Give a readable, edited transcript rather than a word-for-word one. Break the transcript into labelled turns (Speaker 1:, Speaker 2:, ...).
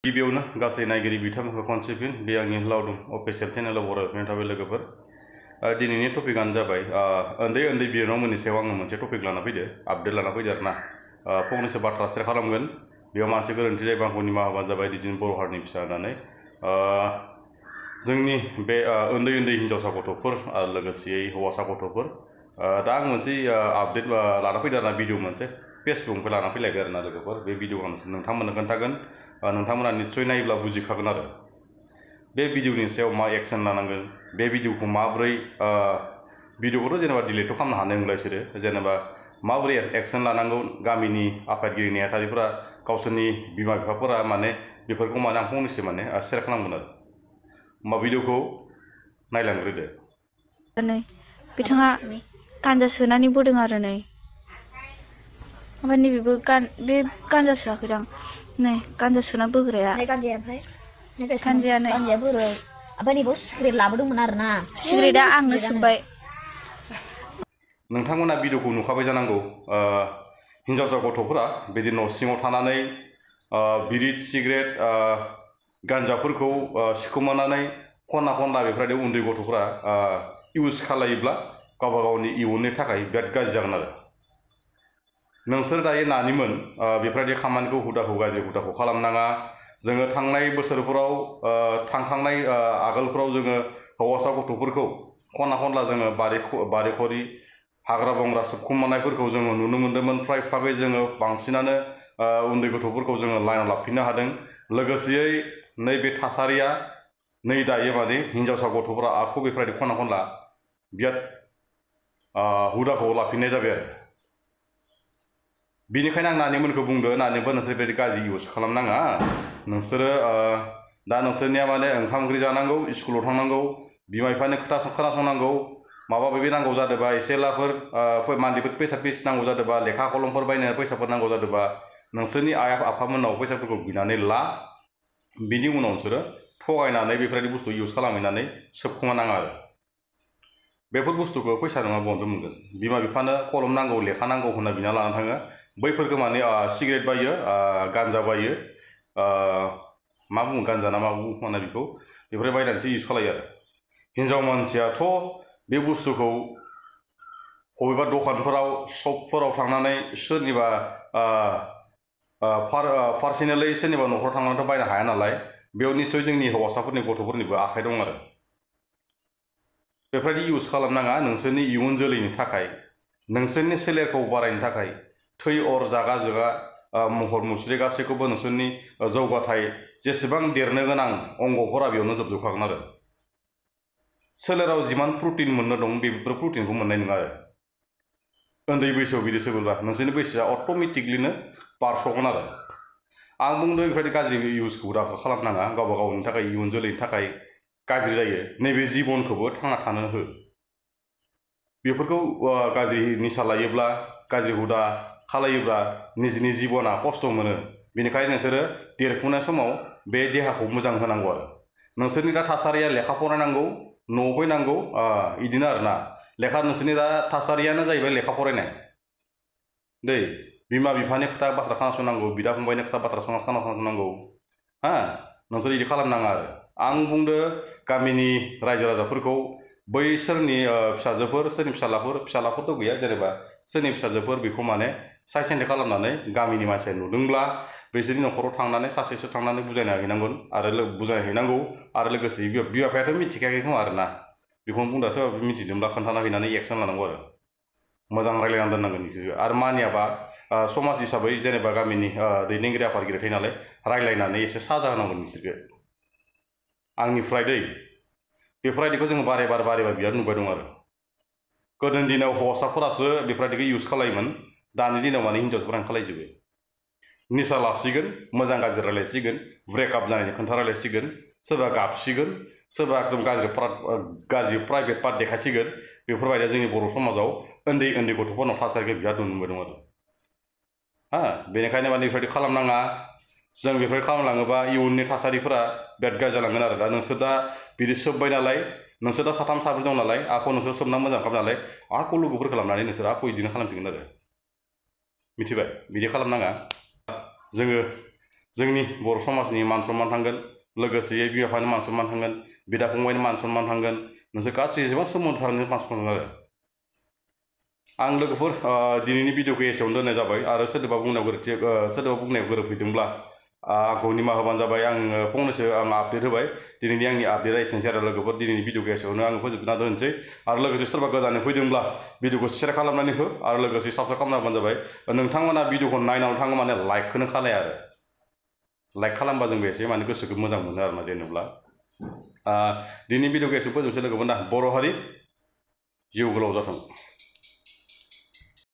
Speaker 1: गिबियावनो गासै नायगिरि बिथांमोनखौ खनसे फिन बे आंनि लावदुम अफिसियेल चेनेलाव बरायनाय थाबाय लोगोफोर। दिनैनि टपिकआनो जाबाय उन्दै उन्दै बिनानावमोननि सायाव आङो मोनसे टपिक लाना फैदो, आपडेट लाना फैदो आरोना। फंनैसो बाथ्रा शेयार खालामगोन। बेयाव मानसि गोरोन्थि जायोबा आंखौ निमाहा होबानो जाबाय, बिदिनो बर' हारिनि फिसा होननानै। जोंनि बे उन्दै उन्दै हिन्जावसा गथ'फोर आरो लोगोसेयै हौवासा गथ'फोर, दा आं मोनसे आपडेट लाना फैदो आरोना, भिडिअ मोनसे फेसबुकनिफ्राय लाना फैलायबाय आरोना लोगोफोर। बे भिडिअ आं नोंथांमोननो खोन्थागोन, नोंथांमोना निस्सय नायोब्ला बुजिखागोन आरो बे भिडिअनि सायाव मा एक्सन लानांगोन, बे भिडिअखौ माबोरै भिडिअखौथ' जेनेबा डिलिटथ' खालामनो हानाय नंला बिसोरो, जेनेबा माबोरै एक्सन लानांगौ गामिनि आफादगिरि नेहाथारिफोरा, गावसोरनि बिमा बिफाफोरा माने बेफोरखौ माने आं फंनैसो माने शेयार खालामगोन आरो। होमबा भिडिअखौ नायलांग्रोदो।
Speaker 2: नै बिथाङा गान्जा सोनानै बोदों आरो नै, ओमफ्राय नैबेबो बे गान्जा सोआखैदां, नै गान्जा सोना बोग्राया। गान्जाया नै
Speaker 3: बोरो, ओमफ्राय नैबो सिगारेट लाबोदोंमोन आरो ना,
Speaker 2: सिगारेटआ आंनो सोब्बाय।
Speaker 1: नोंथांमोना भिडिअखौ नुखाबाय जानांगौ। हिन्जावसा गथ'फोरा बिदि न' सिङाव थानानै बिरि सिगारेट गान्जाफोरखौ सिखोमानानै खना खनला बेफोरबायदि उन्दै गथ'फोरा इउज खालायोब्ला गावबा गावनि इयुननि थाखाय बिराद गाज्रि जागोन आरो। नोंसोर दायो नानिमोन बेफोरबायदि खामानिखौ, गाज्रि हुदाखौ खालामनाङा। जोङो थांनाय बोसोरफोराव, थांखांनाय आगोलफोराव जोङो हौवासा गथ'फोरखौ खना खनला जोङो बारि खरि हाग्रा बंग्रा सोबखुमानायफोरखौ जोङो नुनो मोन्दोंमोन। फ्राय भागै जोङो बांसिनानो उन्दै गथ'फोरखौ जोङो लाइनाव लाफिननो हादों। लोगोसेयै नैबे थासारिया नै दायो माने हिन्जावसा गथ'फोरा आखु बेफोरबायदि खना खनला बिराद हुदाखौ लाफिननाय जाबाय आरो। बेनिखायनो आं नानिमोनखौ बुंदो, नानिमोन नोंसोर बेबायदि गाज्रि इउज खालामनाङा। नोंसोरो दा नोंसोरनिया माने ओंखाम ओंख्रि जानांगौ, स्कुलाव थांनांगौ, बिमा बिफानि खोथा खोनासंनांगौ, माबा माबि नांगौ जादोंबा एसेलाफोर मान्थलिफोर फैसा नांगौ जादोंबा, लेखा कलमफोर बायनो फैसाफोर नांगौ जादोंबा नोंसोरनि आइ आफामोननाव फैसाफोरखौ बिनानै ला। बिनि उनाव नोंसोरो थगायनानै बेफोरबायदि बुस्थु इउज खालामहैनानै सोबखुमा नाङा आरो। बेफोर बुस्थुखौ फैसा नङा बन्द मोनगोन। बिमा बिफानो कलम नांगौ, लेखा नांगौ होनना बिना लाना थाङो, बैफोरखौ माने सिगारेट बायो, गान्जा बायो, मा बुङो गान्जा ना मा बुङो माने बेखौ, बेफोर बायनानैसो इउज खालायो आरो। हिन्जाव मानसियाथ' बे बुस्थुखौ बबेबा दखानफोराव, शपफोराव थांनानै सोरनिबा पार्सनेलि सोरनिबा न'खराव थांनानैथ' बायनो हाया नालाय, बेयाव निस्सय जोंनि हौवासाफोरनि गथ'फोरनिबो आखाइ दं आरो। बेफोरबायदि इउज खालामनाङा। नोंसोरनि इयुन जोलैनि थाखाय, नोंसोरनि सोलेरखौ बारायनो थाखाय, थै अर जागा जोगा महर मुस्रि गासैखौबो नोंसोरनि जौगाथाय जेसेबां देरनो गोनां अंगफोरा बेयावनो जोबजोबखागोन आरो। सोलेराव जिमान प्रटिन मोननो दं, बेफोर प्रटिनखौ मोननाय नङा आरो। उन्दै बैसोआव बिदि सोबोब्ला नोंसोरनि बैसोआ अट'मेटिकलिनो बारस'गोन आरो। आं बुंदों बेफोरबायदि गाज्रि इउजखौ हुदाखौ खालामनाङा, गावबा गावनि थाखाय, इयुन जोलैनि थाखाय गाज्रि जायो। नैबे जिबनखौबो थांना थानो हो। बेफोरखौ गाज्रि निसा लायोब्ला, गाज्रि हुदा खालायोब्ला निजिनि जिबना खस्थ' मोनो। बेनिखायनो नोंसोरो देरफुनाय समाव बे देहाखौ मोजां होनांगौ आरो। नोंसोरनि दा थासारिया लेखा फरायनांगौ, न'आव फैनांगौ, बिदिनो आरोना। नोंसोरनि दा थासारियानो जाहैबाय लेखा फरायनाय दै। बिमा बिफानि खोथा बाथ्रा खोनासंनांगौ, बिदा फंबायनि खोथा बाथ्रा खोनासंनांगौ। नोंसोर बिदि खालामनाङा आरो। आं बुंदो गामिनि रायजो राजाफोरखौ, बैसोरनि फिसाजोफोर, सोरनि फिसालाफोरथ' गैया जेनेबा, सोरनि फिसाजोफोर बेखौ माने साइड सेन्ड खालामनानै गामिनि मानसिया नुदोंब्ला बिसोरनि न'खराव थांनानै सासेसो थांनानै बुजायना हैनांगोन आरो लोगोसे बिमा बिफायाथ' मिथिखायाखै खोमा आरोना, बेखौनो बुंदा सोरबा मिथिदोंब्ला खोन्थाना हैनानै एक्सन लानांगौ आरो। मोजां रायज्लायना दोननांगोन बिसोरखौ। आरो मानियाबा समाज हिसाबै जेनेबा गामिनि दैदेनगिरि आफादगिरि थायो नालाय, रायज्लायनानै एसे साजा होनांगोन बिसोरखौ। आंनिफ्राय दै, बेफोरबायदिखौ जोङो बारे बारे बिराद नुबाय दं आरो। गोदोनि दिनाव हौवासाफोरासो बेफोरबायदिखौ इउज खालायोमोन, दानि दिनाव माने हिन्जावसाफोरानो खालायजोबो। निसा लासिगोन, मोजां गाज्रि रायलायसिगोन, ब्रेकआप जानायनि खोन्था रायलायसिगोन, सोरबा गाबसिगोन, सोरबा एकदम गाज्रि प्राइभेट पार्ट देखायसिगोन। बेफोरबायदिया जोंनि बर' समाजाव उन्दै उन्दै गथ'फोरनाव थासारिखौ बिराद नुनो मोनबाय दं आरो। बेनिखायनो माने बेफोरबायदि खालामनाङा। जों बेफोरबायदि खालामलाङोबा इयुननि थासारिफोरा बिराद गाज्रि जालांगोन आरो। दा नोंसोर दा बिदि सोब्बाय नालाय, नोंसोर दा साथाम साब्रै दं नालाय, आखौ नोंसोर सोबना मोजां खालाम नालाय, आखौ लोगोफोर खालामनानै नोंसोर आखौ बिदिनो खालामफिनगोन आरो। मिथिबाय? बिदि खालामनाङा। जोङो जोंनि बर' समाजनि मान सन्मान थांगोन लोगोसेयै बिमा बिफानि मान सन्मान थांगोन बिदा फंबायनि मान सन्मान थांगोन नोंसोर गासै जेसेबां सोमोन्दो थानानै मान सन्मान थांगोन आरो आं लोगोफोर दिनैनि भिडिअखौ एसेयावनो दोननाय जाबाय आरो सोरबा बुंनायाव गोरोबफैदोंब्ला आंखौ निमाहा होबानो जाबाय आं फंनैसो आं आपडेट होबाय दिनैनि आंनि आपडेटआ एसेनोसै आरो लोगोफोर दिनैनि भिडिअखौ एसेयावनो आं फोजोबना दोनसै आरो लोगोसे सोरबा गोदानै फैदोंब्ला भिडिअखौ शेयार खालामनानै हो आरो लोगोसे साबस्क्राइब खालामना होबानो जाबाय नोंथांमोना भिडिअखौ नायनानै थाङो माने लाइकखौनो खालाया आरो लाइक खालामबा जोंबो एसे माने गोसोखौ मोजां मोनो आरोना जेनेब्ला दिनैनि भिडिअखौ एसे फोजोबनोसै लोगोफोर ना बर' हारि जिउ गोलाव जाथों